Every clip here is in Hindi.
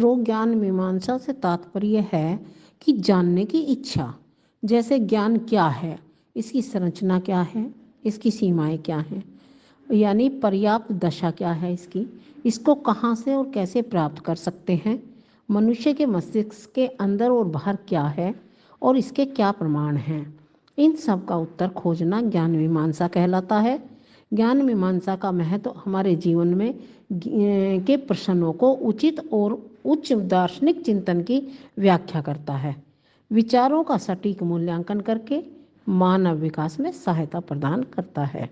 तो ज्ञान मीमांसा से तात्पर्य है कि जानने की इच्छा। जैसे ज्ञान क्या है, इसकी संरचना क्या है, इसकी सीमाएं क्या हैं, यानी पर्याप्त दशा क्या है इसकी, इसको कहाँ से और कैसे प्राप्त कर सकते हैं, मनुष्य के मस्तिष्क के अंदर और बाहर क्या है और इसके क्या प्रमाण हैं। इन सब का उत्तर खोजना ज्ञान मीमांसा कहलाता है। ज्ञान मीमांसा का महत्व हमारे जीवन में के प्रश्नों को उचित और उच्च दार्शनिक चिंतन की व्याख्या करता है। विचारों का सटीक मूल्यांकन करके मानव विकास में सहायता प्रदान करता है।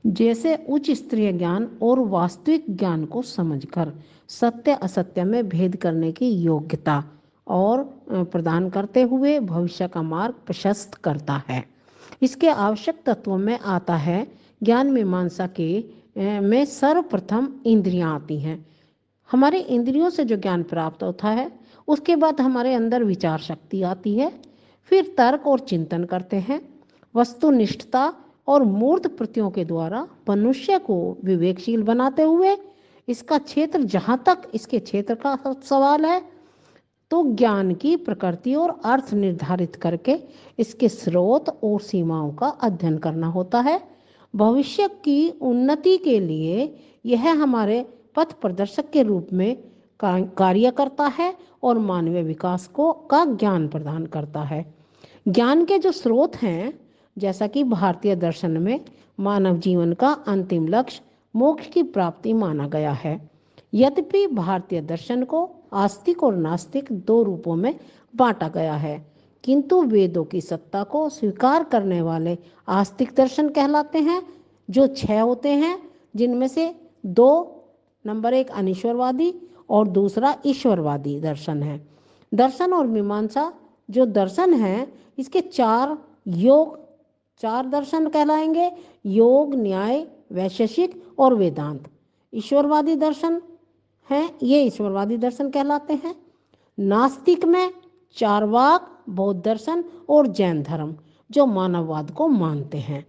जैसे उच्च स्तरीय ज्ञान और वास्तविक ज्ञान को समझकर सत्य असत्य में भेद करने की योग्यता और प्रदान करते हुए भविष्य का मार्ग प्रशस्त करता है। इसके आवश्यक तत्वों में आता है ज्ञान मीमांसा के में सर्वप्रथम इंद्रियां आती हैं। हमारे इंद्रियों से जो ज्ञान प्राप्त होता है उसके बाद हमारे अंदर विचार शक्ति आती है, फिर तर्क और चिंतन करते हैं। वस्तुनिष्ठता और मूर्त प्रतियों के द्वारा मनुष्य को विवेकशील बनाते हुए इसका क्षेत्र, जहाँ तक इसके क्षेत्र का सवाल है, तो ज्ञान की प्रकृति और अर्थ निर्धारित करके इसके स्रोत और सीमाओं का अध्ययन करना होता है। भविष्य की उन्नति के लिए यह हमारे पथ प्रदर्शक के रूप में कार्य करता है और मानवीय विकास को का ज्ञान प्रदान करता है। ज्ञान के जो स्रोत हैं, जैसा कि भारतीय दर्शन में मानव जीवन का अंतिम लक्ष्य मोक्ष की प्राप्ति माना गया है। यद्यपि भारतीय दर्शन को आस्तिक और नास्तिक दो रूपों में बांटा गया है, किंतु वेदों की सत्ता को स्वीकार करने वाले आस्तिक दर्शन कहलाते हैं, जो 6 होते हैं, जिनमें से 2, नंबर 1 अनीश्वरवादी और दूसरा ईश्वरवादी दर्शन है। दर्शन और मीमांसा जो दर्शन है, इसके 4 दर्शन कहलाएंगे: योग, न्याय, वैशेषिक और वेदांत। ईश्वरवादी दर्शन हैं, ये ईश्वरवादी दर्शन कहलाते हैं। नास्तिक में चार्वाक, बौद्ध दर्शन और जैन धर्म जो मानववाद को मानते हैं।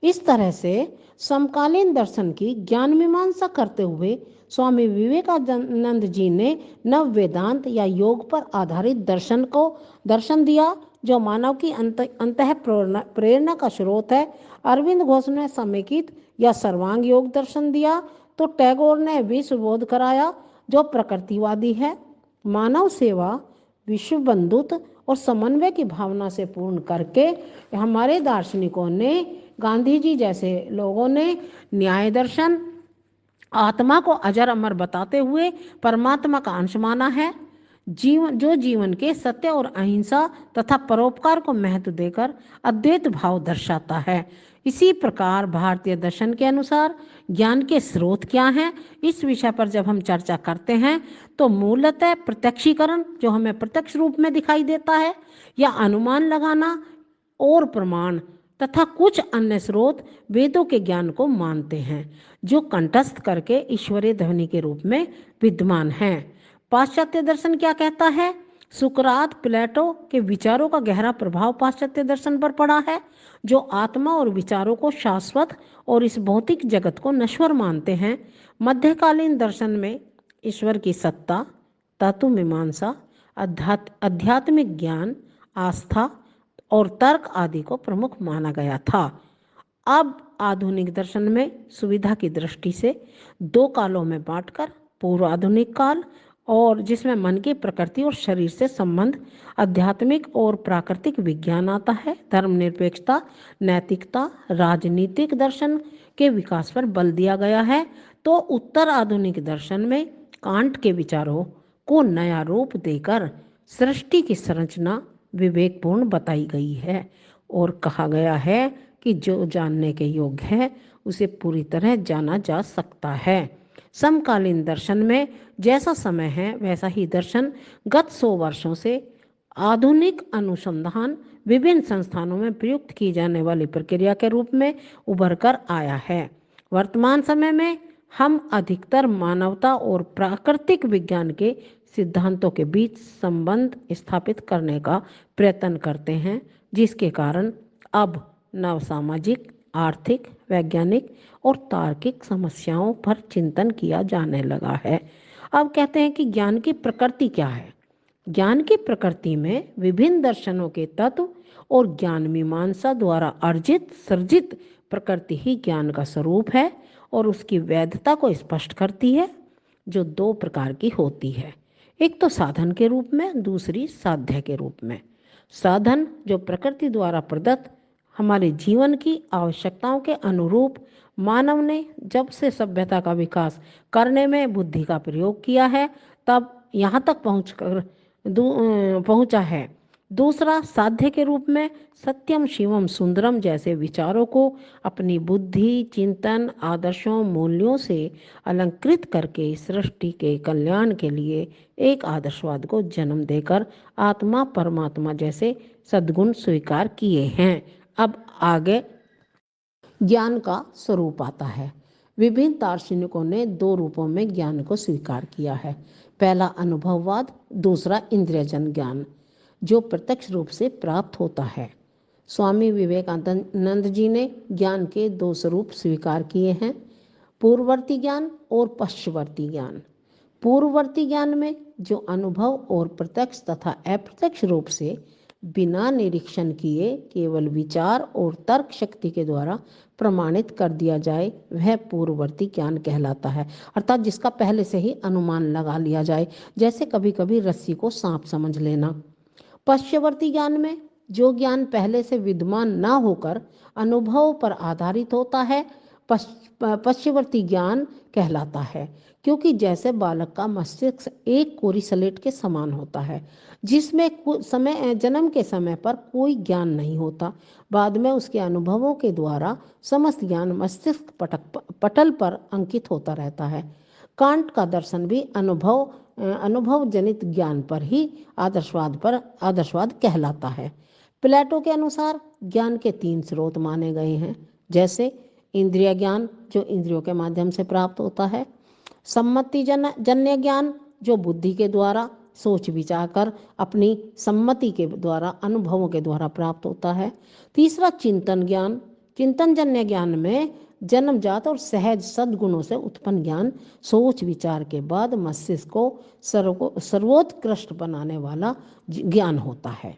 इस तरह से समकालीन दर्शन की ज्ञान मीमांसा करते हुए स्वामी विवेकानंद जी ने नव वेदांत या योग पर आधारित दर्शन दिया, जो मानव की अंतः प्रेरणा का स्रोत है। अरविंद घोष ने समेकित या सर्वांग योग दर्शन दिया, तो टैगोर ने विश्व बोध कराया, जो प्रकृतिवादी है। मानव सेवा, विश्व बंधुत्व और समन्वय की भावना से पूर्ण करके हमारे दार्शनिकों ने, गांधी जी जैसे लोगों ने न्याय दर्शन, आत्मा को अजर अमर बताते हुए परमात्मा का अंश माना है, जीवन के सत्य और अहिंसा तथा परोपकार को महत्व देकर अद्वैत भाव दर्शाता है। इसी प्रकार भारतीय दर्शन के अनुसार ज्ञान के स्रोत क्या हैं, इस विषय पर जब हम चर्चा करते हैं तो मूलतः प्रत्यक्षीकरण, जो हमें प्रत्यक्ष रूप में दिखाई देता है, या अनुमान लगाना और प्रमाण, तथा कुछ अन्य स्रोत वेदों के ज्ञान को मानते हैं, जो कंठस्थ करके ईश्वरीय ध्वनि के रूप में विद्यमान हैं। पाश्चात्य दर्शन क्या कहता है? सुकरात, प्लेटो के विचारों का गहरा प्रभाव पाश्चात्य दर्शन पर पड़ा है, जो आत्मा और विचारों को शाश्वत और इस भौतिक जगत को नश्वर मानते हैं। मध्यकालीन दर्शन में ईश्वर की सत्ता, तत्व मीमांसा, आध्यात्मिक ज्ञान, आस्था और तर्क आदि को प्रमुख माना गया था। अब आधुनिक दर्शन में सुविधा की दृष्टि से 2 कालों में बांटकर पूर्व आधुनिक काल, और जिसमें मन की प्रकृति और शरीर से संबंध, आध्यात्मिक और प्राकृतिक विज्ञान आता है। धर्मनिरपेक्षता, नैतिकता, राजनीतिक दर्शन के विकास पर बल दिया गया है। तो उत्तर आधुनिक दर्शन में कांट के विचारों को नया रूप देकर सृष्टि की संरचना विवेकपूर्ण बताई गई है और कहा गया है कि जो जानने के योग्य है उसे पूरी तरह जाना जा सकता है। समकालीन दर्शन में जैसा समय है वैसा ही दर्शन गत 100 वर्षों से आधुनिक अनुसंधान विभिन्न संस्थानों में प्रयुक्त की जाने वाली प्रक्रिया के रूप में उभर कर आया है। वर्तमान समय में हम अधिकतर मानवता और प्राकृतिक विज्ञान के सिद्धांतों के बीच संबंध स्थापित करने का प्रयत्न करते हैं, जिसके कारण अब नव सामाजिक, आर्थिक, वैज्ञानिक और तार्किक समस्याओं पर चिंतन किया जाने लगा है। अब कहते हैं कि ज्ञान की प्रकृति क्या है। ज्ञान की प्रकृति में विभिन्न दर्शनों के तत्व और ज्ञान मीमांसा द्वारा अर्जित सर्जित प्रकृति ही ज्ञान का स्वरूप है और उसकी वैधता को स्पष्ट करती है, जो दो प्रकार की होती है। एक तो साधन के रूप में, दूसरी साध्य के रूप में। साधन जो प्रकृति द्वारा प्रदत्त हमारे जीवन की आवश्यकताओं के अनुरूप मानव ने जब से सभ्यता का विकास करने में बुद्धि का प्रयोग किया है तब यहाँ तक पहुँचा है। दूसरा साध्य के रूप में सत्यम शिवम सुंदरम जैसे विचारों को अपनी बुद्धि, चिंतन, आदर्शों, मूल्यों से अलंकृत करके सृष्टि के कल्याण के लिए एक आदर्शवाद को जन्म देकर आत्मा परमात्मा जैसे सद्गुण स्वीकार किए हैं। अब आगे ज्ञान का स्वरूप आता है। विभिन्न दार्शनिकों ने दो रूपों में ज्ञान को स्वीकार किया है। पहला अनुभववाद, दूसरा इंद्रियजन ज्ञान, जो प्रत्यक्ष रूप से प्राप्त होता है। स्वामी विवेकानंद जी ने ज्ञान के दो स्वरूप स्वीकार किए हैं, पूर्ववर्ती ज्ञान और पश्चवर्ती ज्ञान। पूर्ववर्ती ज्ञान में जो अनुभव और प्रत्यक्ष तथा अप्रत्यक्ष रूप से बिना निरीक्षण किए केवल विचार और तर्क शक्ति के द्वारा प्रमाणित कर दिया जाए वह पूर्ववर्ती ज्ञान कहलाता है, अर्थात जिसका पहले से ही अनुमान लगा लिया जाए, जैसे कभी कभी रस्सी को सांप समझ लेना। पश्चवर्ती ज्ञान में जो ज्ञान पहले से विद्यमान न होकर अनुभव पर आधारित होता है पश्चवर्ती ज्ञान कहलाता है, क्योंकि जैसे बालक का मस्तिष्क एक कोरी स्लेट के समान होता है जिसमें जन्म के समय पर कोई ज्ञान नहीं होता, बाद में उसके अनुभवों के द्वारा समस्त ज्ञान मस्तिष्क पटल पर अंकित होता रहता है। कांट का दर्शन भी अनुभव जनित ज्ञान पर ही आदर्शवाद कहलाता है। प्लेटो के अनुसार ज्ञान के तीन स्रोत माने गए हैं, जैसे इंद्रिय ज्ञान जो इंद्रियों के माध्यम से प्राप्त होता है, सम्मति जन्य ज्ञान जो बुद्धि के द्वारा सोच विचार कर अपनी सम्मति के द्वारा अनुभवों के द्वारा प्राप्त होता है। तीसरा चिंतन ज्ञान, चिंतन जन्य ज्ञान में जन्मजात और सहज सद्गुणों से उत्पन्न ज्ञान सोच विचार के बाद मस्तिष्क को सर्वोत्कृष्ट बनाने वाला ज्ञान होता है।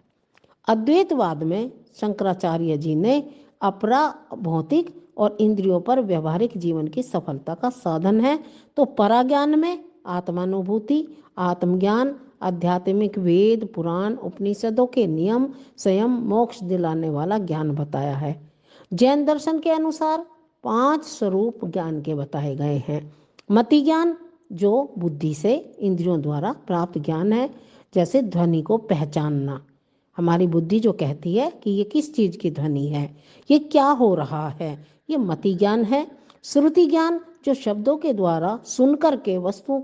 अद्वैतवाद में शंकराचार्य जी ने अपरा भौतिक और इंद्रियों पर व्यवहारिक जीवन की सफलता का साधन है, तो पराज्ञान में आत्मानुभूति, आत्मज्ञान, आध्यात्मिक वेद, पुराण, उपनिषदों के नियम, संयम, मोक्ष दिलाने वाला ज्ञान बताया है। जैन दर्शन के अनुसार 5 स्वरूप ज्ञान के बताए गए हैं। मति ज्ञान जो बुद्धि से इंद्रियों द्वारा प्राप्त ज्ञान है, जैसे ध्वनि को पहचानना। हमारी बुद्धि जो कहती है कि ये किस चीज़ की ध्वनि है, ये क्या हो रहा है, ये मति ज्ञान है। श्रुति ज्ञान जो शब्दों के द्वारा सुनकर के वस्तुओं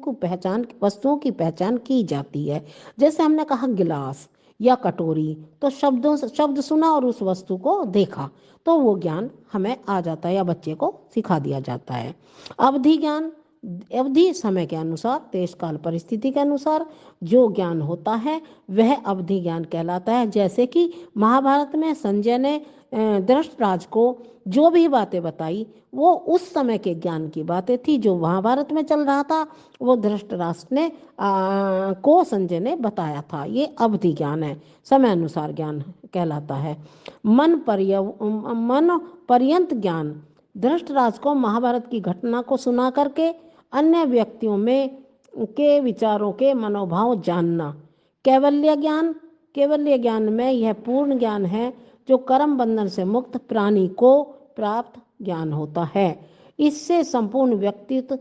की पहचान की जाती है, जैसे हमने कहा गिलास या कटोरी, तो शब्द सुना और उस वस्तु को देखा तो वो ज्ञान हमें आ जाता है या बच्चे को सिखा दिया जाता है। अवधि ज्ञान, अवधि समय के अनुसार, देश काल परिस्थिति के अनुसार जो ज्ञान होता है वह अवधि ज्ञान कहलाता है। जैसे कि महाभारत में संजय ने धृतराष्ट्र को जो भी बातें बताई वो उस समय के ज्ञान की बातें थी, जो महाभारत में चल रहा था वो धृतराष्ट्र ने को संजय ने बताया था। ये अवधि ज्ञान है, समय अनुसार ज्ञान कहलाता है। मन पर्यंत ज्ञान, धृतराष्ट्र को महाभारत की घटना को सुना करके अन्य व्यक्तियों में के विचारों के मनोभाव जानना। कैवल्य ज्ञान, कैवल्य ज्ञान में यह पूर्ण ज्ञान है जो कर्म बंधन से मुक्त प्राणी को प्राप्त ज्ञान होता है। इससे संपूर्ण व्यक्तित्व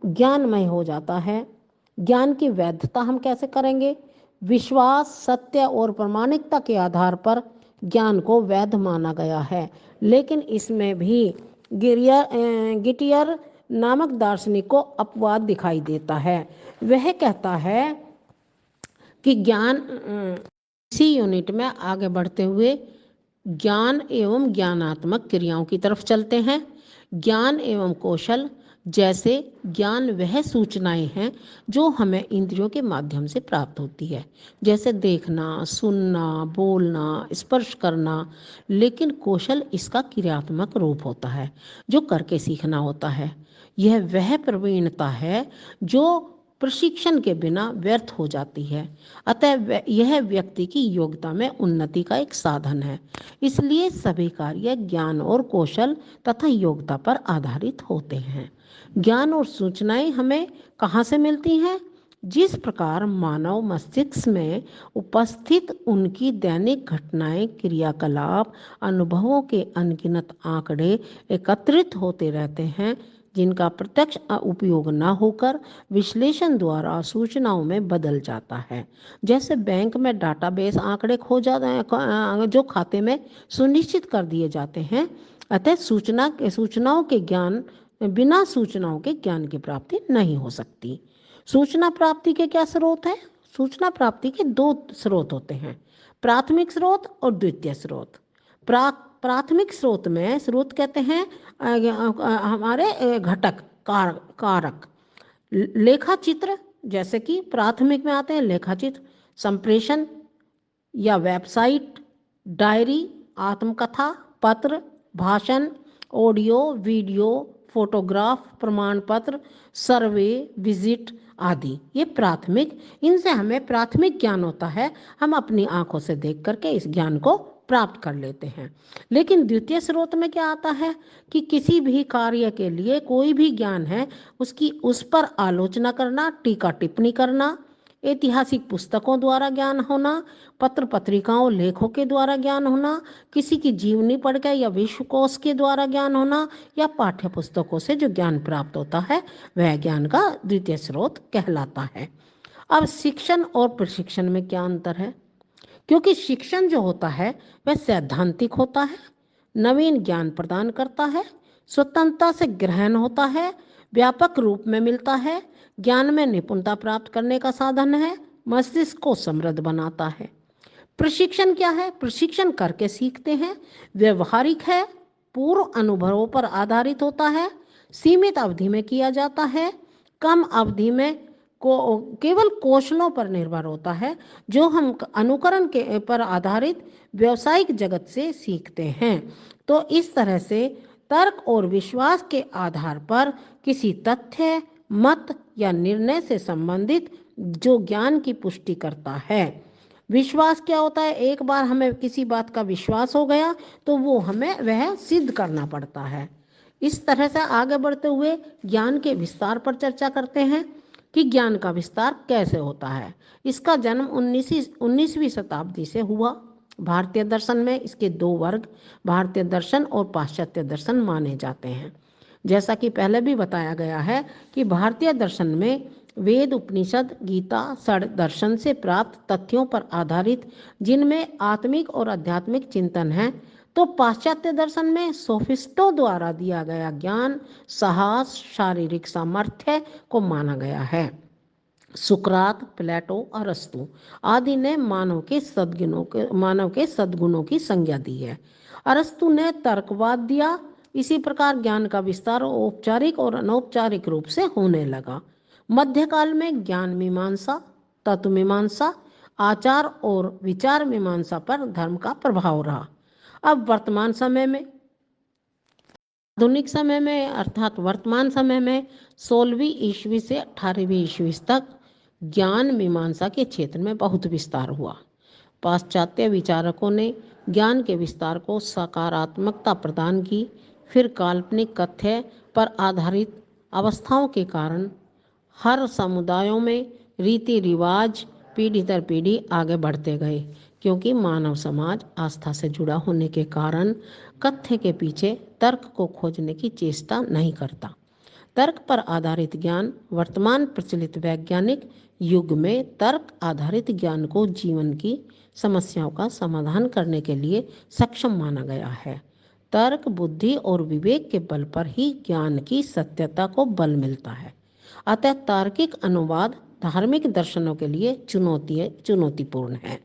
ज्ञानमय हो जाता है। ज्ञान की वैधता हम कैसे करेंगे? विश्वास, सत्य और प्रामाणिकता के आधार पर ज्ञान को वैध माना गया है, लेकिन इसमें भी गिटियर नामक दार्शनिक को अपवाद दिखाई देता है। वह कहता है कि ज्ञान इसी यूनिट में आगे बढ़ते हुए ज्ञान एवं ज्ञानात्मक क्रियाओं की तरफ चलते हैं। ज्ञान एवं कौशल, जैसे ज्ञान वह सूचनाएं हैं जो हमें इंद्रियों के माध्यम से प्राप्त होती है, जैसे देखना, सुनना, बोलना, स्पर्श करना, लेकिन कौशल इसका क्रियात्मक रूप होता है जो करके सीखना होता है। यह वह प्रवीणता है जो प्रशिक्षण के बिना व्यर्थ हो जाती है। अतः यह व्यक्ति की योग्यता में उन्नति का एक साधन है। इसलिए सभी कार्य ज्ञान और कौशल तथा योग्यता पर आधारित होते हैं। ज्ञान और सूचनाएं हमें कहाँ से मिलती हैं? जिस प्रकार मानव मस्तिष्क में उपस्थित उनकी दैनिक घटनाएं, क्रियाकलाप, अनुभवों के अनगिनत आंकड़े एकत्रित होते रहते हैं, जिनका प्रत्यक्ष उपयोग न होकर विश्लेषण द्वारा सूचनाओं में बदल जाता है। जैसे बैंक में डाटाबेस आंकड़े खो जाते हैं जो खाते में सुनिश्चित कर दिए जाते हैं। अतः सूचनाओं के ज्ञान बिना सूचनाओं के ज्ञान की प्राप्ति नहीं हो सकती। सूचना प्राप्ति के क्या स्रोत हैं? सूचना प्राप्ति के दो स्रोत होते हैं, प्राथमिक स्रोत और द्वितीय स्रोत। प्राथमिक स्रोत में स्रोत कहते हैं हमारे घटक कारक। लेखा चित्र, जैसे कि प्राथमिक में आते हैं लेखा चित्र, संप्रेषण या वेबसाइट, डायरी, आत्मकथा, पत्र, भाषण, ऑडियो, वीडियो, फोटोग्राफ, प्रमाण पत्र, सर्वे, विजिट आदि। ये प्राथमिक, इनसे हमें प्राथमिक ज्ञान होता है। हम अपनी आंखों से देख करके इस ज्ञान को प्राप्त कर लेते हैं। लेकिन द्वितीय स्रोत में क्या आता है कि किसी भी कार्य के लिए कोई भी ज्ञान है उसकी उस पर आलोचना करना, टीका टिप्पणी करना, ऐतिहासिक पुस्तकों द्वारा ज्ञान होना, पत्र पत्रिकाओं लेखों के द्वारा ज्ञान होना, किसी की जीवनी पढ़कर या विश्वकोश के द्वारा ज्ञान होना, या पाठ्य पुस्तकों से जो ज्ञान प्राप्त होता है वह ज्ञान का द्वितीय स्रोत कहलाता है। अब शिक्षण और प्रशिक्षण में क्या अंतर है? क्योंकि शिक्षण जो होता है वह सैद्धांतिक होता है, नवीन ज्ञान प्रदान करता है, स्वतंत्रता से ग्रहण होता है, व्यापक रूप में मिलता है, ज्ञान में निपुणता प्राप्त करने का साधन है, मस्तिष्क को समृद्ध बनाता है। प्रशिक्षण क्या है? प्रशिक्षण करके सीखते हैं, व्यवहारिक है, पूर्व अनुभवों पर आधारित होता है, सीमित अवधि में किया जाता है, कम अवधि में केवल कौशलों पर निर्भर होता है, जो हम अनुकरण के पर आधारित व्यावसायिक जगत से सीखते हैं। तो इस तरह से तर्क और विश्वास के आधार पर किसी तथ्य, मत या निर्णय से संबंधित जो ज्ञान की पुष्टि करता है। विश्वास क्या होता है? एक बार हमें किसी बात का विश्वास हो गया तो वो हमें वह सिद्ध करना पड़ता है। इस तरह से आगे बढ़ते हुए ज्ञान के विस्तार पर चर्चा करते हैं कि ज्ञान का विस्तार कैसे होता है। इसका जन्म 19वीं शताब्दी से हुआ। भारतीय दर्शन में इसके दो वर्ग, भारतीय दर्शन और पाश्चात्य दर्शन माने जाते हैं। जैसा कि पहले भी बताया गया है कि भारतीय दर्शन में वेद, उपनिषद, गीता, षड दर्शन से प्राप्त तथ्यों पर आधारित जिनमें आत्मिक और आध्यात्मिक चिंतन है, तो पाश्चात्य दर्शन में सोफिस्टों द्वारा दिया गया ज्ञान, साहस, शारीरिक सामर्थ्य को माना गया है। सुकरात, प्लेटो, अरस्तु आदि ने मानव के सद्गुणों की संज्ञा दी है। अरस्तु ने तर्कवाद दिया। इसी प्रकार ज्ञान का विस्तार औपचारिक और अनौपचारिक रूप से होने लगा। मध्यकाल में ज्ञान मीमांसा, तत्व मीमांसा, आचार और विचार मीमांसा पर धर्म का प्रभाव रहा। अब वर्तमान समय में, आधुनिक समय में अर्थात वर्तमान समय में 16वीं ईस्वी से 18वीं ईस्वी तक ज्ञान मीमांसा के क्षेत्र में बहुत विस्तार हुआ। पाश्चात्य विचारकों ने ज्ञान के विस्तार को सकारात्मकता प्रदान की। फिर काल्पनिक कथ्य पर आधारित अवस्थाओं के कारण हर समुदायों में रीति रिवाज पीढ़ी दर पीढ़ी आगे बढ़ते गए, क्योंकि मानव समाज आस्था से जुड़ा होने के कारण कथ्य के पीछे तर्क को खोजने की चेष्टा नहीं करता। तर्क पर आधारित ज्ञान वर्तमान प्रचलित वैज्ञानिक युग में तर्क आधारित ज्ञान को जीवन की समस्याओं का समाधान करने के लिए सक्षम माना गया है। तर्क, बुद्धि और विवेक के बल पर ही ज्ञान की सत्यता को बल मिलता है। अतः तार्किक अनुवाद धार्मिक दर्शनों के लिए चुनौतीपूर्ण है।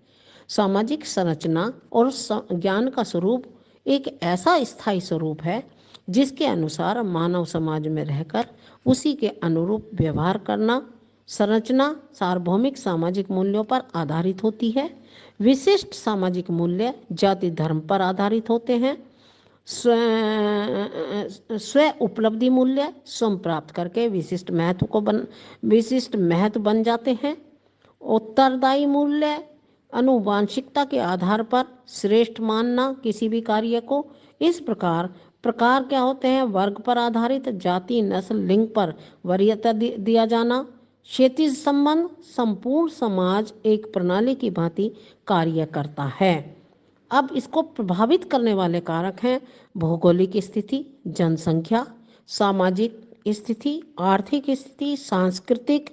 सामाजिक संरचना और ज्ञान का स्वरूप एक ऐसा स्थायी स्वरूप है जिसके अनुसार मानव समाज में रहकर उसी के अनुरूप व्यवहार करना। संरचना सार्वभौमिक सामाजिक मूल्यों पर आधारित होती है। विशिष्ट सामाजिक मूल्य जाति धर्म पर आधारित होते हैं। स्व उपलब्धि मूल्य स्वयं प्राप्त करके विशिष्ट महत्व बन जाते हैं। उत्तरदायी मूल्य आनुवांशिकता के आधार पर श्रेष्ठ मानना किसी भी कार्य को। इस प्रकार क्या होते हैं? वर्ग पर आधारित, जाति, नस्ल, लिंग पर वरीयता दिया जाना। क्षैतिज संबंध संपूर्ण समाज एक प्रणाली की भांति कार्य करता है। अब इसको प्रभावित करने वाले कारक हैं भौगोलिक स्थिति, जनसंख्या, सामाजिक स्थिति, आर्थिक स्थिति, सांस्कृतिक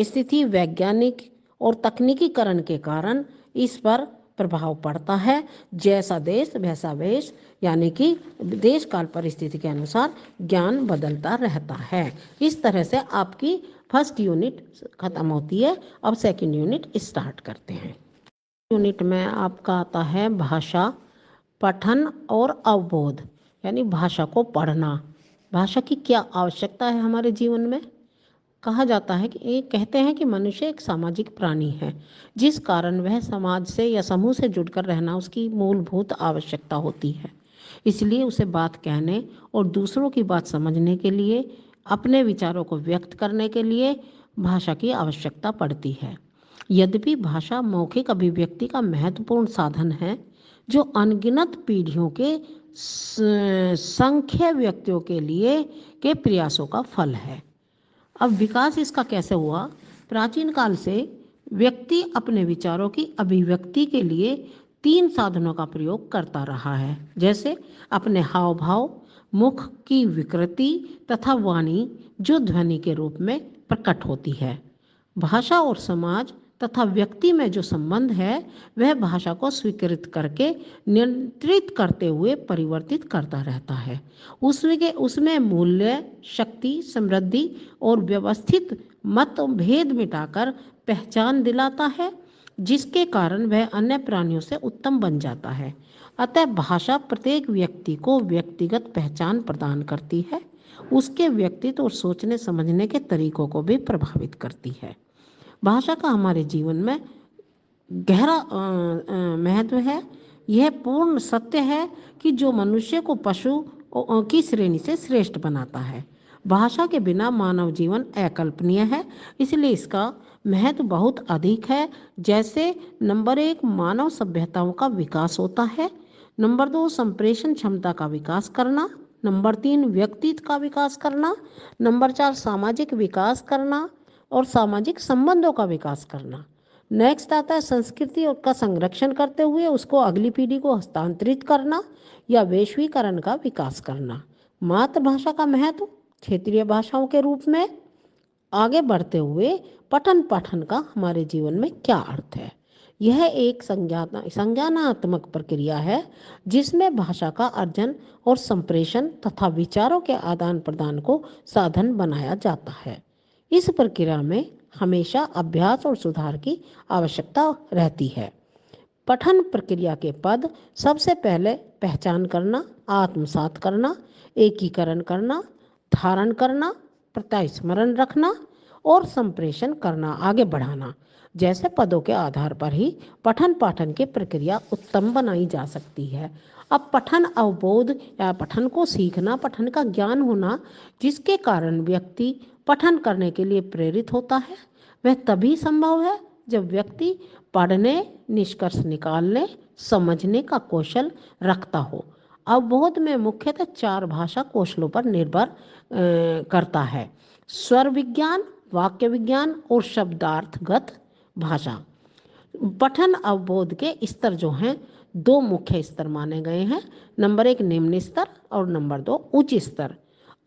स्थिति, वैज्ञानिक और तकनीकीकरण के कारण इस पर प्रभाव पड़ता है। जैसा देश वैसा वेश, यानी कि देश काल परिस्थिति के अनुसार ज्ञान बदलता रहता है। इस तरह से आपकी फर्स्ट यूनिट खत्म होती है। अब सेकंड यूनिट स्टार्ट करते हैं। यूनिट में आपका आता है भाषा, पठन और अवबोध, यानी भाषा को पढ़ना। भाषा की क्या आवश्यकता है हमारे जीवन में? कहा जाता है कि कहते हैं कि मनुष्य एक सामाजिक प्राणी है, जिस कारण वह समाज से या समूह से जुड़कर रहना उसकी मूलभूत आवश्यकता होती है। इसलिए उसे बात कहने और दूसरों की बात समझने के लिए, अपने विचारों को व्यक्त करने के लिए भाषा की आवश्यकता पड़ती है। यद्यपि भाषा मौखिक अभिव्यक्ति का महत्वपूर्ण साधन है, जो अनगिनत पीढ़ियों के संख्य व्यक्तियों के लिए के प्रयासों का फल है। अब विकास इसका कैसे हुआ? प्राचीन काल से व्यक्ति अपने विचारों की अभिव्यक्ति के लिए 3 साधनों का प्रयोग करता रहा है, जैसे अपने हाव भाव, मुख की विकृति तथा वाणी, जो ध्वनि के रूप में प्रकट होती है। भाषा और समाज तथा व्यक्ति में जो संबंध है, वह भाषा को स्वीकृत करके नियंत्रित करते हुए परिवर्तित करता रहता है। उसमें मूल्य, शक्ति, समृद्धि और व्यवस्थित मतभेद मिटाकर पहचान दिलाता है, जिसके कारण वह अन्य प्राणियों से उत्तम बन जाता है। अतः भाषा प्रत्येक व्यक्ति को व्यक्तिगत पहचान प्रदान करती है, उसके व्यक्तित्व और सोचने समझने के तरीकों को भी प्रभावित करती है। भाषा का हमारे जीवन में गहरा महत्व है। यह पूर्ण सत्य है कि जो मनुष्य को पशु की श्रेणी से श्रेष्ठ बनाता है। भाषा के बिना मानव जीवन अकल्पनीय है, इसलिए इसका महत्व बहुत अधिक है। जैसे नंबर 1 मानव सभ्यताओं का विकास होता है, नंबर 2 संप्रेषण क्षमता का विकास करना, नंबर 3 व्यक्तित्व का विकास करना, नंबर 4 सामाजिक विकास करना और सामाजिक संबंधों का विकास करना। नेक्स्ट आता है संस्कृति का संरक्षण करते हुए उसको अगली पीढ़ी को हस्तांतरित करना या वैश्वीकरण का विकास करना। मातृभाषा का महत्व क्षेत्रीय भाषाओं के रूप में आगे बढ़ते हुए पठन पाठन का हमारे जीवन में क्या अर्थ है? यह एक संज्ञानात्मक प्रक्रिया है, जिसमें भाषा का अर्जन और संप्रेषण तथा विचारों के आदान प्रदान को साधन बनाया जाता है। इस प्रक्रिया में हमेशा अभ्यास और सुधार की आवश्यकता रहती है। पठन प्रक्रिया के पद सबसे पहले पहचान करना, आत्मसात करना, एकीकरण करना, धारण करना, प्रत्यास्मरण रखना और संप्रेषण करना, आगे बढ़ाना जैसे पदों के आधार पर ही पठन पाठन की प्रक्रिया उत्तम बनाई जा सकती है। अब पठन अवबोध या पठन को सीखना, पठन का ज्ञान होना, जिसके कारण व्यक्ति पठन करने के लिए प्रेरित होता है, वह तभी संभव है जब व्यक्ति पढ़ने, निष्कर्ष निकालने, समझने का कौशल रखता हो। अवबोध में मुख्यतः 4 भाषा कौशलों पर निर्भर करता है: स्वर विज्ञान, वाक्य विज्ञान और शब्दार्थगत भाषा। पठन अवबोध के स्तर जो हैं 2 मुख्य स्तर माने गए हैं, नंबर 1 निम्न स्तर और नंबर 2 उच्च स्तर।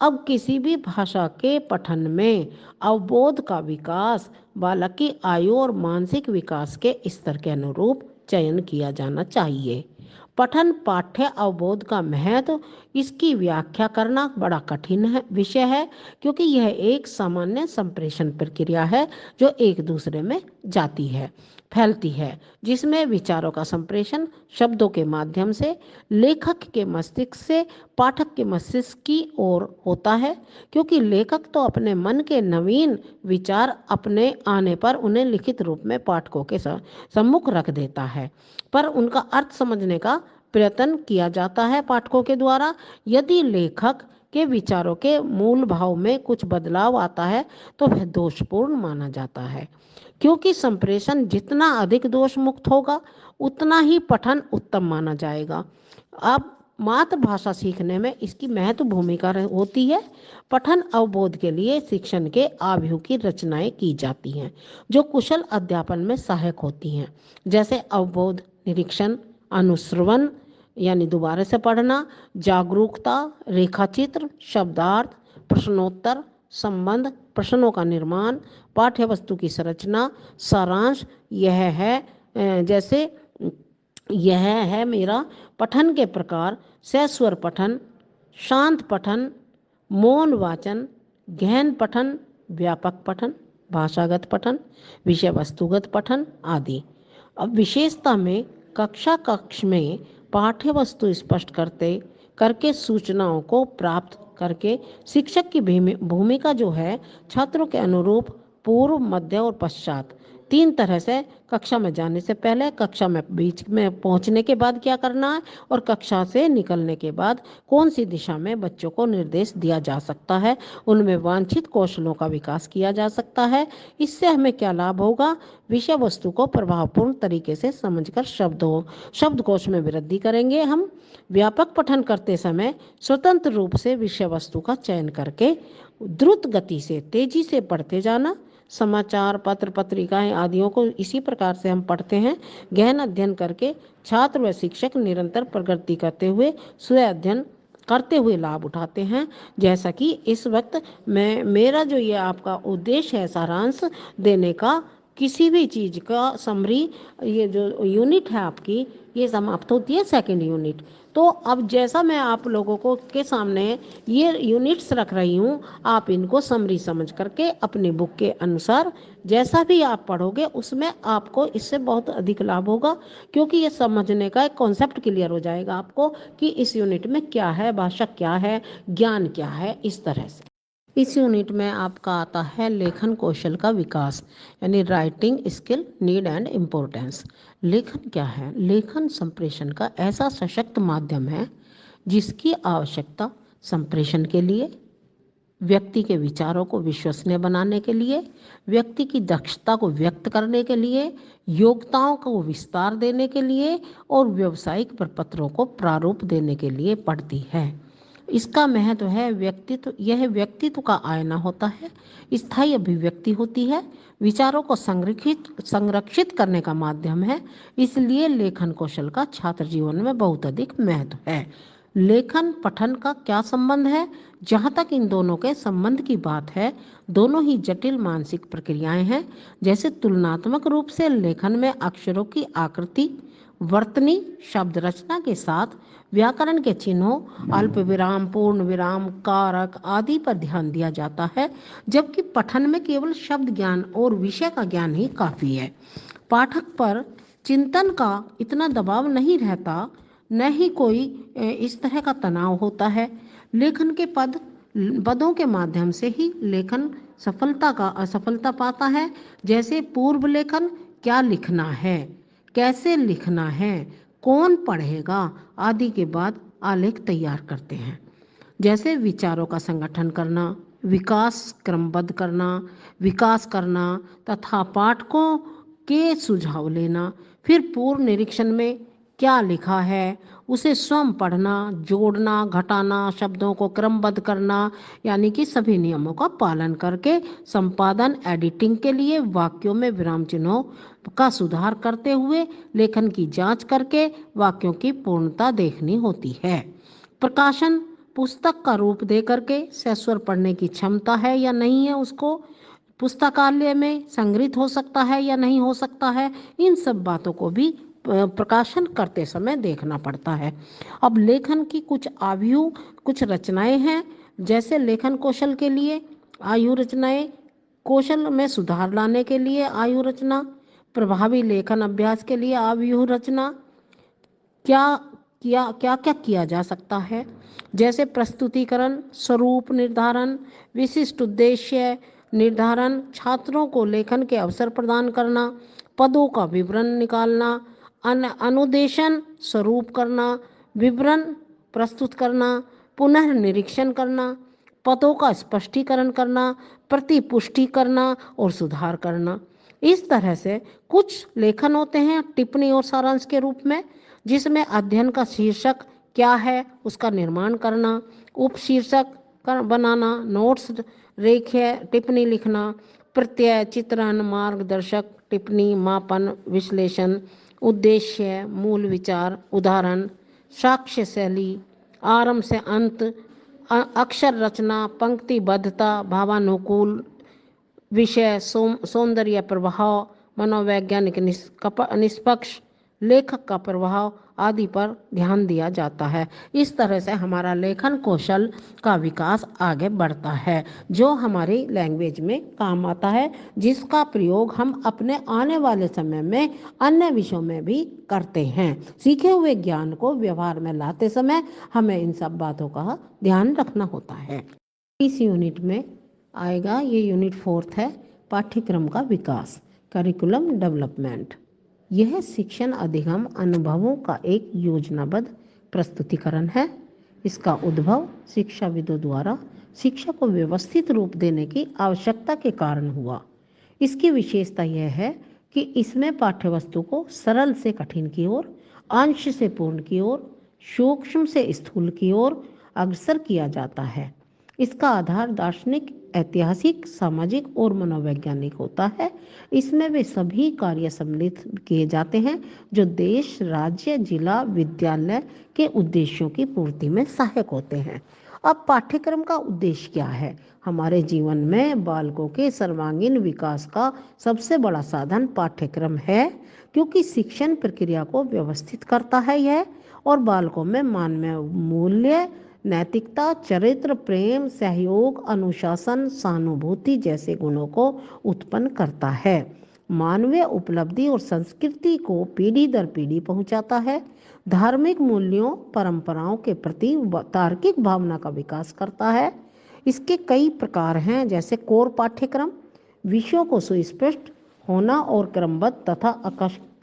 अब किसी भी भाषा के पठन में अवबोध का विकास बालक की आयु और मानसिक विकास के स्तर के अनुरूप चयन किया जाना चाहिए। पठन पाठ्य अवबोध का महत्व, इसकी व्याख्या करना बड़ा कठिन विषय है, क्योंकि यह एक सामान्य संप्रेषण प्रक्रिया है जो एक दूसरे में जाती है, फैलती है, जिसमें विचारों का संप्रेषण शब्दों के माध्यम से लेखक के मस्तिष्क से पाठक के मस्तिष्क की ओर होता है, क्योंकि लेखक तो अपने मन के नवीन विचार अपने आने पर उन्हें लिखित रूप में पाठकों के सम्मुख रख देता है, पर उनका अर्थ समझने का प्रयत्न किया जाता है पाठकों के द्वारा। यदि लेखक के विचारों के मूल भाव में कुछ बदलाव आता है तो वह दोषपूर्ण माना जाता है, क्योंकि संप्रेषण जितना अधिक दोष मुक्त होगा उतना ही पठन उत्तम माना जाएगा। अब मातृभाषा सीखने में इसकी महत्व भूमिका होती है। पठन अवबोध के लिए शिक्षण के आव्यूह की रचनाएं की जाती हैं जो कुशल अध्यापन में सहायक होती हैं, जैसे अवबोध, निरीक्षण, अनुश्रवण यानी दोबारा से पढ़ना, जागरूकता, रेखाचित्र, शब्दार्थ, प्रश्नोत्तर, संबंध, प्रश्नों का निर्माण, पाठ्य वस्तु की संरचना, सारांश। जैसे यह है मेरा पठन के प्रकार: सस्वर पठन, शांत पठन, मौन वाचन, गहन पठन, व्यापक पठन, भाषागत पठन, विषय वस्तुगत पठन आदि। अब विशेषता में कक्ष में पाठ्य वस्तु स्पष्ट करके सूचनाओं को प्राप्त करके शिक्षक की भूमिका जो है छात्रों के अनुरूप पूर्व, मध्य और पश्चात 3 तरह से कक्षा में जाने से पहले, कक्षा में बीच में पहुंचने के बाद क्या करना है और कक्षा से निकलने के बाद कौन सी दिशा में बच्चों को निर्देश दिया जा सकता है, उनमें वांछित कौशलों का विकास किया जा सकता है। इससे हमें क्या लाभ होगा? विषय वस्तु को प्रभावपूर्ण तरीके से समझकर शब्दकोश में वृद्धि करेंगे हम। व्यापक पठन करते समय स्वतंत्र रूप से विषय वस्तु का चयन करके द्रुत गति से तेजी से पढ़ते जाना। समाचार पत्र, पत्रिकाएं आदियों को इसी प्रकार से हम पढ़ते हैं। गहन अध्ययन करके छात्र व शिक्षक निरंतर प्रगति करते हुए स्वयं अध्ययन करते हुए लाभ उठाते हैं। जैसा कि इस वक्त मेरा जो ये आपका उद्देश्य है सारांश देने का, किसी भी चीज़ का समरी, ये जो यूनिट है आपकी ये समाप्त होती है 2nd यूनिट। तो अब जैसा मैं आप लोगों को के सामने ये यूनिट्स रख रही हूँ, आप इनको समरी समझ करके अपनी बुक के अनुसार जैसा भी आप पढ़ोगे उसमें आपको इससे बहुत अधिक लाभ होगा, क्योंकि ये समझने का एक कॉन्सेप्ट क्लियर हो जाएगा आपको कि इस यूनिट में क्या है, भाषा क्या है, ज्ञान क्या है, इस तरह से। इस यूनिट में आपका आता है लेखन कौशल का विकास, यानी writing skill, need and importance. लेखन क्या है? लेखन संप्रेषण का ऐसा सशक्त माध्यम है जिसकी आवश्यकता संप्रेषण के लिए, व्यक्ति के विचारों को विश्वसनीय बनाने के लिए, व्यक्ति की दक्षता को व्यक्त करने के लिए, योग्यताओं को विस्तार देने के लिए और व्यावसायिक प्रपत्रों को प्रारूप देने के लिए पड़ती है। इसका महत्व है व्यक्तित्व, यह व्यक्तित्व का आईना होता है, स्थायी अभिव्यक्ति होती है, विचारों को संरक्षित करने का माध्यम है। इसलिए लेखन कौशल का छात्र जीवन में बहुत अधिक महत्व है। लेखन पठन का क्या संबंध है? जहाँ तक इन दोनों के संबंध की बात है, दोनों ही जटिल मानसिक प्रक्रियाएं हैं। जैसे तुलनात्मक रूप से लेखन में अक्षरों की आकृति, वर्तनी, शब्द रचना के साथ व्याकरण के चिन्हों, अल्प विराम, पूर्ण विराम, कारक आदि पर ध्यान दिया जाता है, जबकि पठन में केवल शब्द ज्ञान और विषय का ज्ञान ही काफ़ी है। पाठक पर चिंतन का इतना दबाव नहीं रहता, न ही कोई इस तरह का तनाव होता है। लेखन के पदों के माध्यम से ही लेखन असफलता पाता है। जैसे पूर्व लेखन, क्या लिखना है, कैसे लिखना है, कौन पढ़ेगा आदि के बाद आलेख तैयार करते हैं। जैसे विचारों का संगठन करना, विकास क्रमबद्ध करना, विकास करना तथा पाठकों के सुझाव लेना। फिर पूर्व निरीक्षण में क्या लिखा है उसे स्वयं पढ़ना, जोड़ना, घटाना, शब्दों को क्रमबद्ध करना, यानी कि सभी नियमों का पालन करके संपादन, एडिटिंग के लिए वाक्यों में विराम चिन्हों का सुधार करते हुए लेखन की जांच करके वाक्यों की पूर्णता देखनी होती है। प्रकाशन, पुस्तक का रूप दे करके सस्वर पढ़ने की क्षमता है या नहीं है, उसको पुस्तकालय में संग्रहित हो सकता है या नहीं हो सकता है, इन सब बातों को भी प्रकाशन करते समय देखना पड़ता है। अब लेखन की कुछ आयु, कुछ रचनाएं हैं। जैसे लेखन कौशल के लिए आयु रचनाएं, कौशल में सुधार लाने के लिए आयु रचना, प्रभावी लेखन अभ्यास के लिए आयु रचना। क्या किया जा सकता है? जैसे प्रस्तुतिकरण, स्वरूप निर्धारण, विशिष्ट उद्देश्य निर्धारण, छात्रों को लेखन के अवसर प्रदान करना, पदों का विवरण निकालना, अनुदेशन स्वरूप करना, विवरण प्रस्तुत करना, पुनः निरीक्षण करना, पदों का स्पष्टीकरण करना, प्रतिपुष्टि करना और सुधार करना। इस तरह से कुछ लेखन होते हैं टिप्पणी और सारांश के रूप में, जिसमें अध्ययन का शीर्षक क्या है उसका निर्माण करना, उपशीर्षक बनाना, नोट्स, रेखीय टिप्पणी लिखना, प्रत्यय, चित्रण, मार्गदर्शक टिप्पणी, मापन, विश्लेषण, उद्देश्य, मूल विचार, उदाहरण, साक्ष्य शैली, आरंभ से अंत, अक्षर रचना, पंक्तिबद्धता, भावानुकूल, विषय, सौंदर्य प्रभाव, मनोवैज्ञानिक निष्पक्ष, लेखक का प्रभाव आदि पर ध्यान दिया जाता है। इस तरह से हमारा लेखन कौशल का विकास आगे बढ़ता है, जो हमारी लैंग्वेज में काम आता है, जिसका प्रयोग हम अपने आने वाले समय में अन्य विषयों में भी करते हैं। सीखे हुए ज्ञान को व्यवहार में लाते समय हमें इन सब बातों का ध्यान रखना होता है। इस यूनिट में आएगा, ये यूनिट 4 है, पाठ्यक्रम का विकास, करिकुलम डेवलपमेंट। यह शिक्षण अधिगम अनुभवों का एक योजनाबद्ध प्रस्तुतिकरण है। इसका उद्भव शिक्षाविदों द्वारा शिक्षा को व्यवस्थित रूप देने की आवश्यकता के कारण हुआ। इसकी विशेषता यह है कि इसमें पाठ्यवस्तु को सरल से कठिन की ओर, अंश से पूर्ण की ओर, सूक्ष्म से स्थूल की ओर अग्रसर किया जाता है। इसका आधार दार्शनिक, ऐतिहासिक, सामाजिक और मनोवैज्ञानिक होता है। इसमें वे सभी कार्य सम्मिलित किए जाते हैं जो देश, राज्य, जिला, विद्यालय के उद्देश्यों की पूर्ति में सहायक होते हैं। अब पाठ्यक्रम का उद्देश्य क्या है? हमारे जीवन में बालकों के सर्वांगीण विकास का सबसे बड़ा साधन पाठ्यक्रम है, क्योंकि शिक्षण प्रक्रिया को व्यवस्थित करता है यह, और बालकों में मानवीय मूल्य, नैतिकता, चरित्र, प्रेम, सहयोग, अनुशासन, सहानुभूति जैसे गुणों को उत्पन्न करता है। मानवीय उपलब्धि और संस्कृति को पीढ़ी दर पीढ़ी पहुंचाता है। धार्मिक मूल्यों, परंपराओं के प्रति तार्किक भावना का विकास करता है। इसके कई प्रकार हैं, जैसे कोर पाठ्यक्रम, विषयों को सुस्पष्ट होना और क्रमबद्ध तथा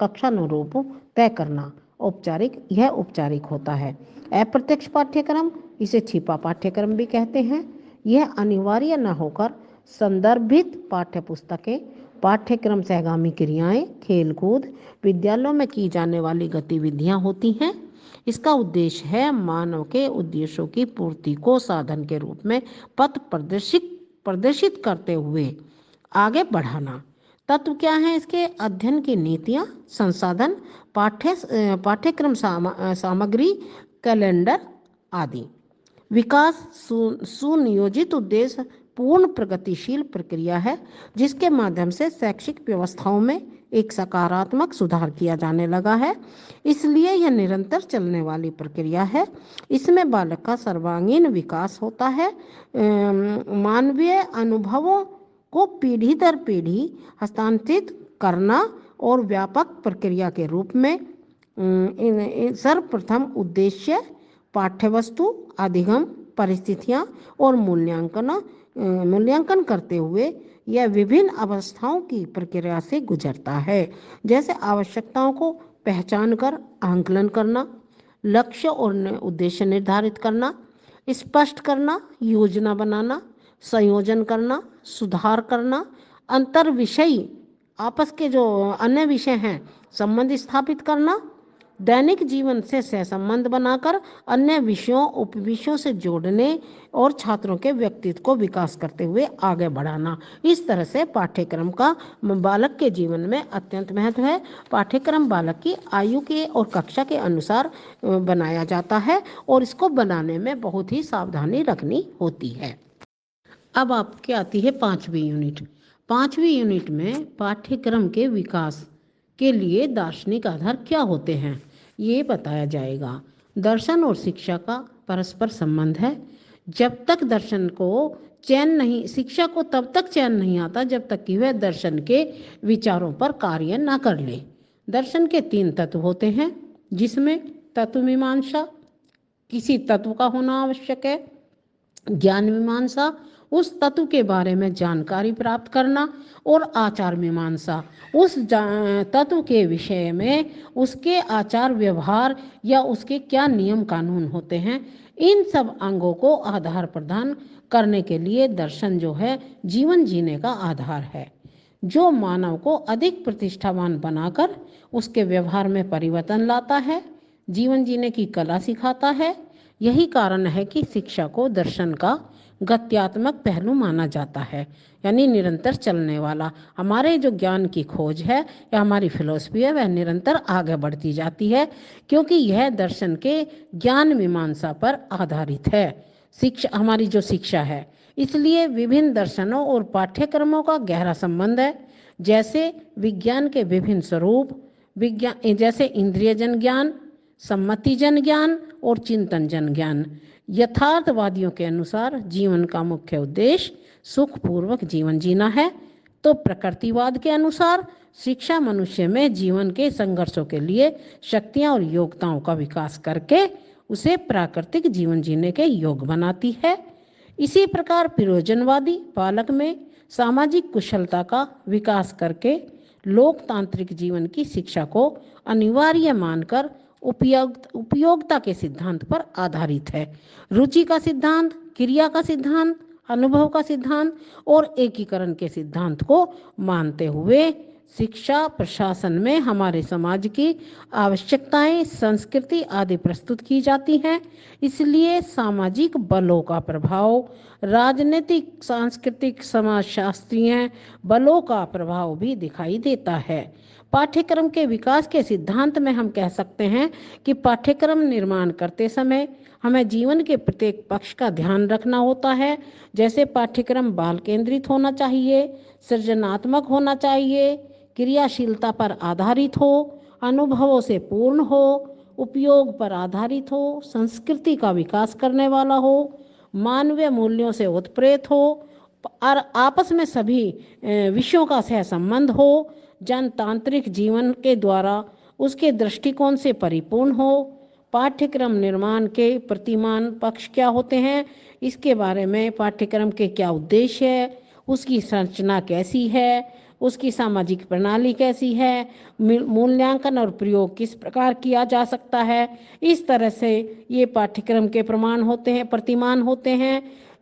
कक्षानुरूप तय करना। औपचारिक, यह औपचारिक होता है। अप्रत्यक्ष पाठ्यक्रम, इसे छिपा पाठ्यक्रम भी कहते हैं। यह अनिवार्य न होकर संदर्भित पाठ्य पुस्तकें, पाठ्यक्रम सहगामी क्रियाएं, खेलकूद, विद्यालयों में की जाने वाली गतिविधियां होती हैं। इसका उद्देश्य है मानव के उद्देश्यों की पूर्ति को साधन के रूप में पथ प्रदर्शित करते हुए आगे बढ़ाना। तत्व क्या है इसके? अध्ययन की नीतियाँ, संसाधन, पाठ्यक्रम सामग्री, कैलेंडर आदि। विकास सुनियोजित उद्देश्य पूर्ण प्रगतिशील प्रक्रिया है, जिसके माध्यम से शैक्षिक व्यवस्थाओं में एक सकारात्मक सुधार किया जाने लगा है। इसलिए यह निरंतर चलने वाली प्रक्रिया है। इसमें बालक का सर्वांगीण विकास होता है। मानवीय अनुभवों को पीढ़ी दर पीढ़ी हस्तांतरित करना और व्यापक प्रक्रिया के रूप में सर्वप्रथम उद्देश्य पाठ्यवस्तु, अधिगम, परिस्थितियां और मूल्यांकन करते हुए यह विभिन्न अवस्थाओं की प्रक्रिया से गुजरता है, जैसे आवश्यकताओं को पहचान कर आंकलन करना, लक्ष्य और उद्देश्य निर्धारित करना, स्पष्ट करना, योजना बनाना, संयोजन करना, सुधार करना, अंतर विषयी आपस के जो अन्य विषय हैं संबंध स्थापित करना, दैनिक जीवन से सहसंबंध बनाकर अन्य विषयों, उपविषयों से जोड़ने और छात्रों के व्यक्तित्व को विकास करते हुए आगे बढ़ाना। इस तरह से पाठ्यक्रम का बालक के जीवन में अत्यंत महत्व है। पाठ्यक्रम बालक की आयु के और कक्षा के अनुसार बनाया जाता है और इसको बनाने में बहुत ही सावधानी रखनी होती है। अब आपकी आती है 5वीं यूनिट। 5वीं यूनिट में पाठ्यक्रम के विकास के लिए दार्शनिक आधार क्या होते हैं ये बताया जाएगा। दर्शन और शिक्षा का परस्पर संबंध है। जब तक दर्शन को चैन नहीं, शिक्षा को तब तक चैन नहीं आता जब तक कि वह दर्शन के विचारों पर कार्य ना कर ले। दर्शन के 3 तत्व होते हैं, जिसमें तत्व मीमांसा, किसी तत्व का होना आवश्यक है, ज्ञान मीमांसा उस तत्व के बारे में जानकारी प्राप्त करना और आचार मीमांसा, उस तत्व के विषय में उसके आचार व्यवहार या उसके क्या नियम कानून होते हैं, इन सब अंगों को आधार प्रदान करने के लिए दर्शन जो है जीवन जीने का आधार है, जो मानव को अधिक प्रतिष्ठावान बनाकर उसके व्यवहार में परिवर्तन लाता है, जीवन जीने की कला सिखाता है। यही कारण है कि शिक्षा को दर्शन का गत्यात्मक पहलू माना जाता है, यानी निरंतर चलने वाला। हमारे जो ज्ञान की खोज है या हमारी फिलॉसफी है वह निरंतर आगे बढ़ती जाती है, क्योंकि यह दर्शन के ज्ञान मीमांसा पर आधारित है। शिक्षा, हमारी जो शिक्षा है, इसलिए विभिन्न दर्शनों और पाठ्यक्रमों का गहरा संबंध है। जैसे विज्ञान के विभिन्न स्वरूप, विज्ञान जैसे इंद्रिय जन ज्ञान, सम्मति जन ज्ञान और चिंतन जन ज्ञान। यथार्थवादियों के अनुसार जीवन का मुख्य उद्देश्य सुखपूर्वक जीवन जीना है, तो प्रकृतिवाद के अनुसार शिक्षा मनुष्य में जीवन के संघर्षों के लिए शक्तियां और योग्यताओं का विकास करके उसे प्राकृतिक जीवन जीने के योग्य बनाती है। इसी प्रकार प्रयोजनवादी पालक में सामाजिक कुशलता का विकास करके लोकतांत्रिक जीवन की शिक्षा को अनिवार्य मानकर उपयोगिता के सिद्धांत पर आधारित है। रुचि का सिद्धांत, क्रिया का सिद्धांत, अनुभव का सिद्धांत और एकीकरण के सिद्धांत को मानते हुए शिक्षा प्रशासन में हमारे समाज की आवश्यकताएं, संस्कृति आदि प्रस्तुत की जाती हैं। इसलिए सामाजिक बलों का प्रभाव, राजनीतिक, सांस्कृतिक, समाजशास्त्रीय बलों का प्रभाव भी दिखाई देता है। पाठ्यक्रम के विकास के सिद्धांत में हम कह सकते हैं कि पाठ्यक्रम निर्माण करते समय हमें जीवन के प्रत्येक पक्ष का ध्यान रखना होता है। जैसे पाठ्यक्रम बाल केंद्रित होना चाहिए, सृजनात्मक होना चाहिए, क्रियाशीलता पर आधारित हो, अनुभवों से पूर्ण हो, उपयोग पर आधारित हो, संस्कृति का विकास करने वाला हो, मानवीय मूल्यों से उत्प्रेरित हो और आपस में सभी विषयों का सहसंबंध हो, जनतांत्रिक जीवन के द्वारा उसके दृष्टिकोण से परिपूर्ण हो। पाठ्यक्रम निर्माण के प्रतिमान पक्ष क्या होते हैं, इसके बारे में पाठ्यक्रम के क्या उद्देश्य है, उसकी संरचना कैसी है, उसकी सामाजिक प्रणाली कैसी है, मूल्यांकन और प्रयोग किस प्रकार किया जा सकता है, इस तरह से ये पाठ्यक्रम के प्रमाण होते हैं, प्रतिमान होते हैं।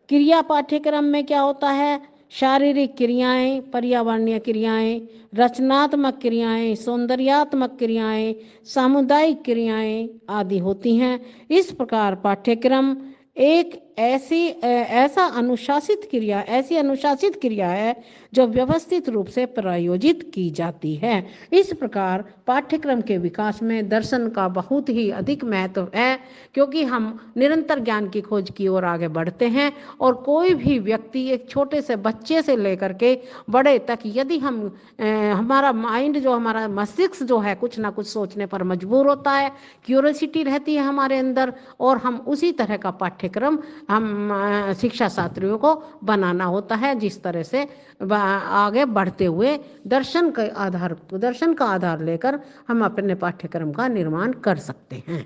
क्रिया पाठ्यक्रम में क्या होता है, शारीरिक क्रियाएं, पर्यावरणीय क्रियाएं, रचनात्मक क्रियाएं, सौंदर्यात्मक क्रियाएं, सामुदायिक क्रियाएं आदि होती हैं। इस प्रकार पाठ्यक्रम एक ऐसी अनुशासित क्रिया है जो व्यवस्थित रूप से प्रायोजित की जाती है। इस प्रकार पाठ्यक्रम के विकास में दर्शन का बहुत ही अधिक महत्व है, क्योंकि हम निरंतर ज्ञान की खोज की ओर आगे बढ़ते हैं और कोई भी व्यक्ति, एक छोटे से बच्चे से लेकर के बड़े तक, यदि हमारा माइंड जो, हमारा मस्तिष्क जो है कुछ ना कुछ सोचने पर मजबूर होता है, क्यूरियोसिटी रहती है हमारे अंदर, और हम उसी तरह का पाठ्यक्रम हम शिक्षा शास्त्रियों को बनाना होता है, जिस तरह से आगे बढ़ते हुए दर्शन का आधार लेकर हम अपने पाठ्यक्रम का निर्माण कर सकते हैं।